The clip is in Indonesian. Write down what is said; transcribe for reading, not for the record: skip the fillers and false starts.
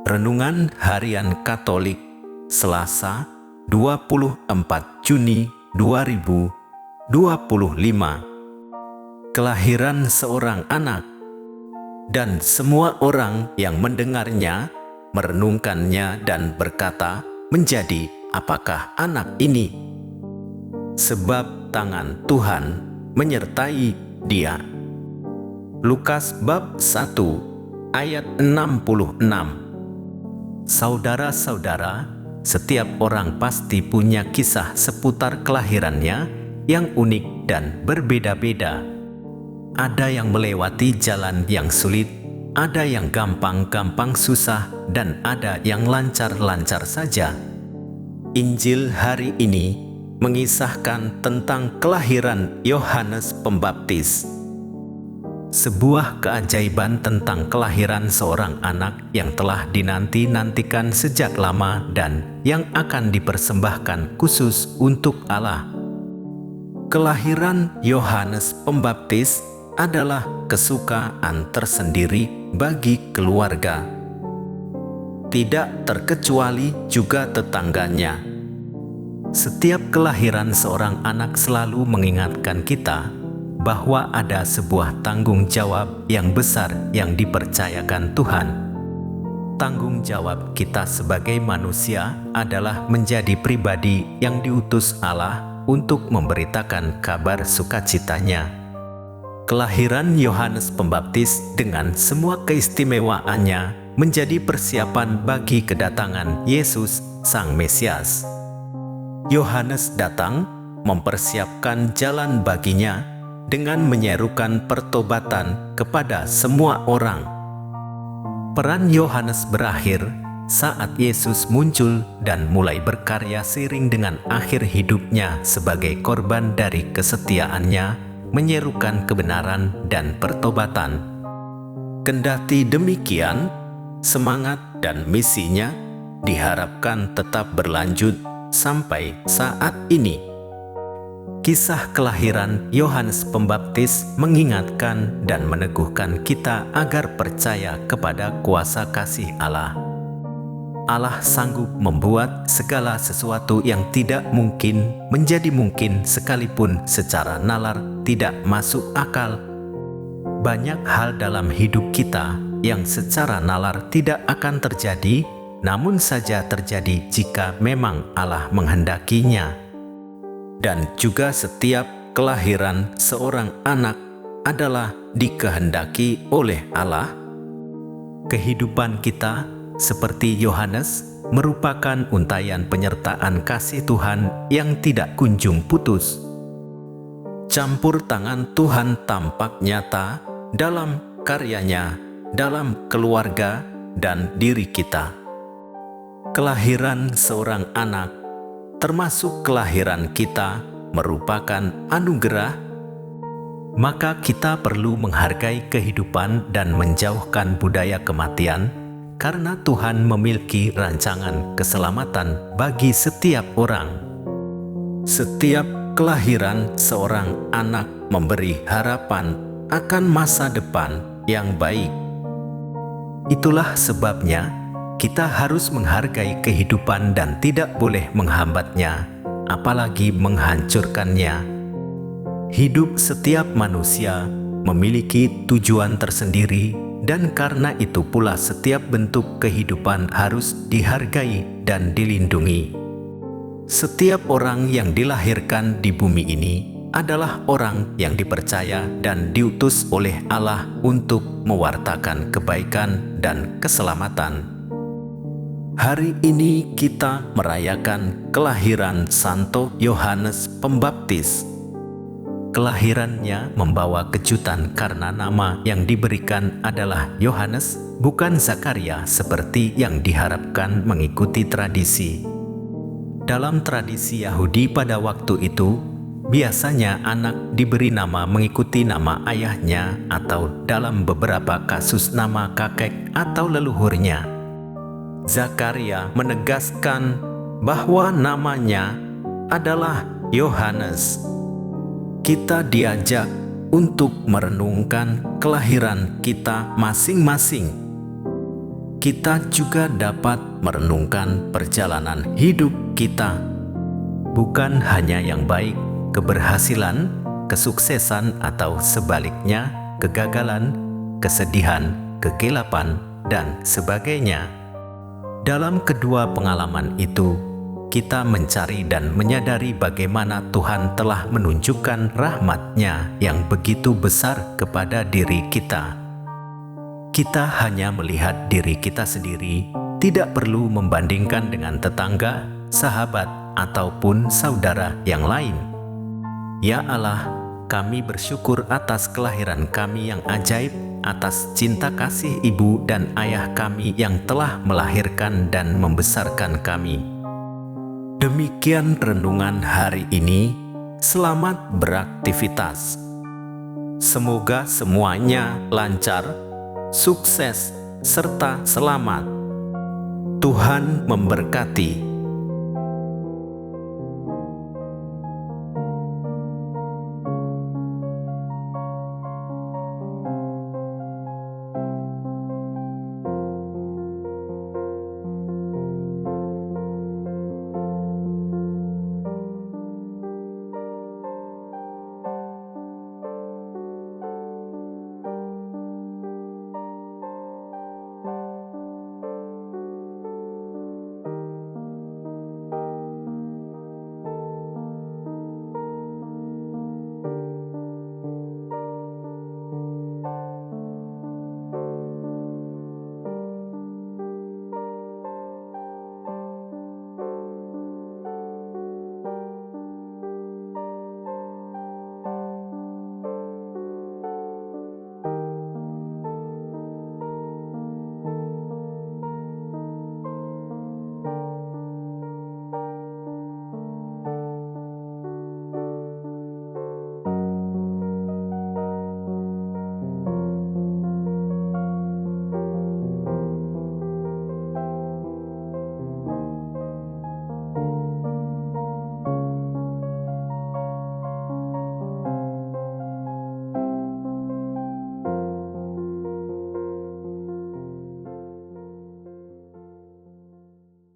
Renungan Harian Katolik Selasa 24 Juni 2025. Kelahiran seorang anak, dan semua orang yang mendengarnya merenungkannya dan berkata, menjadi apakah anak ini? Sebab tangan Tuhan menyertai dia. Lukas bab 1 ayat 66. Saudara-saudara, setiap orang pasti punya kisah seputar kelahirannya yang unik dan berbeda-beda. Ada yang melewati jalan yang sulit, ada yang gampang-gampang susah, dan ada yang lancar-lancar saja. Injil hari ini mengisahkan tentang kelahiran Yohanes Pembaptis. Sebuah keajaiban tentang kelahiran seorang anak yang telah dinanti-nantikan sejak lama dan yang akan dipersembahkan khusus untuk Allah. Kelahiran Yohanes Pembaptis adalah kesukaan tersendiri bagi keluarga, tidak terkecuali juga tetangganya. Setiap kelahiran seorang anak selalu mengingatkan kita bahwa ada sebuah tanggung jawab yang besar yang dipercayakan Tuhan. Tanggung jawab kita sebagai manusia adalah menjadi pribadi yang diutus Allah untuk memberitakan kabar sukacitanya. Kelahiran Yohanes Pembaptis dengan semua keistimewaannya menjadi persiapan bagi kedatangan Yesus, Sang Mesias. Yohanes datang mempersiapkan jalan baginya dengan menyerukan pertobatan kepada semua orang. Peran Yohanes berakhir saat Yesus muncul dan mulai berkarya seiring dengan akhir hidupnya sebagai korban dari kesetiaannya, menyerukan kebenaran dan pertobatan. Kendati demikian, semangat dan misinya diharapkan tetap berlanjut sampai saat ini. Kisah kelahiran Yohanes Pembaptis mengingatkan dan meneguhkan kita agar percaya kepada kuasa kasih Allah. Allah sanggup membuat segala sesuatu yang tidak mungkin menjadi mungkin sekalipun secara nalar tidak masuk akal. Banyak hal dalam hidup kita yang secara nalar tidak akan terjadi, namun saja terjadi jika memang Allah menghendakinya. Dan juga setiap kelahiran seorang anak adalah dikehendaki oleh Allah. Kehidupan kita seperti Yohanes merupakan untaian penyertaan kasih Tuhan yang tidak kunjung putus. Campur tangan Tuhan tampak nyata dalam karyanya, dalam keluarga dan diri kita. Kelahiran seorang anak termasuk kelahiran kita merupakan anugerah, maka kita perlu menghargai kehidupan dan menjauhkan budaya kematian, karena Tuhan memiliki rancangan keselamatan bagi setiap orang. Setiap kelahiran seorang anak memberi harapan akan masa depan yang baik. Itulah sebabnya kita harus menghargai kehidupan dan tidak boleh menghambatnya, apalagi menghancurkannya. Hidup setiap manusia memiliki tujuan tersendiri, dan karena itu pula setiap bentuk kehidupan harus dihargai dan dilindungi. Setiap orang yang dilahirkan di bumi ini adalah orang yang dipercaya dan diutus oleh Allah untuk mewartakan kebaikan dan keselamatan. Hari ini kita merayakan kelahiran Santo Yohanes Pembaptis. Kelahirannya membawa kejutan karena nama yang diberikan adalah Yohanes, bukan Zakaria seperti yang diharapkan mengikuti tradisi. Dalam tradisi Yahudi pada waktu itu, biasanya anak diberi nama mengikuti nama ayahnya atau dalam beberapa kasus nama kakek atau leluhurnya. Zakaria menegaskan bahwa namanya adalah Yohanes. Kita diajak untuk merenungkan kelahiran kita masing-masing. kita juga dapat merenungkan perjalanan hidup kita, bukan hanya yang baik, keberhasilan, kesuksesan, atau sebaliknya, kegagalan, kesedihan, kegelapan, dan sebagainya. Dalam kedua pengalaman itu, kita mencari dan menyadari bagaimana Tuhan telah menunjukkan rahmat-Nya yang begitu besar kepada diri kita. Kita hanya melihat diri kita sendiri, tidak perlu membandingkan dengan tetangga, sahabat, ataupun saudara yang lain. Ya Allah, kami bersyukur atas kelahiran kami yang ajaib, atas cinta kasih ibu dan ayah kami yang telah melahirkan dan membesarkan kami. Demikian renungan hari ini. Selamat beraktivitas. Semoga semuanya lancar, sukses, serta selamat. Tuhan memberkati.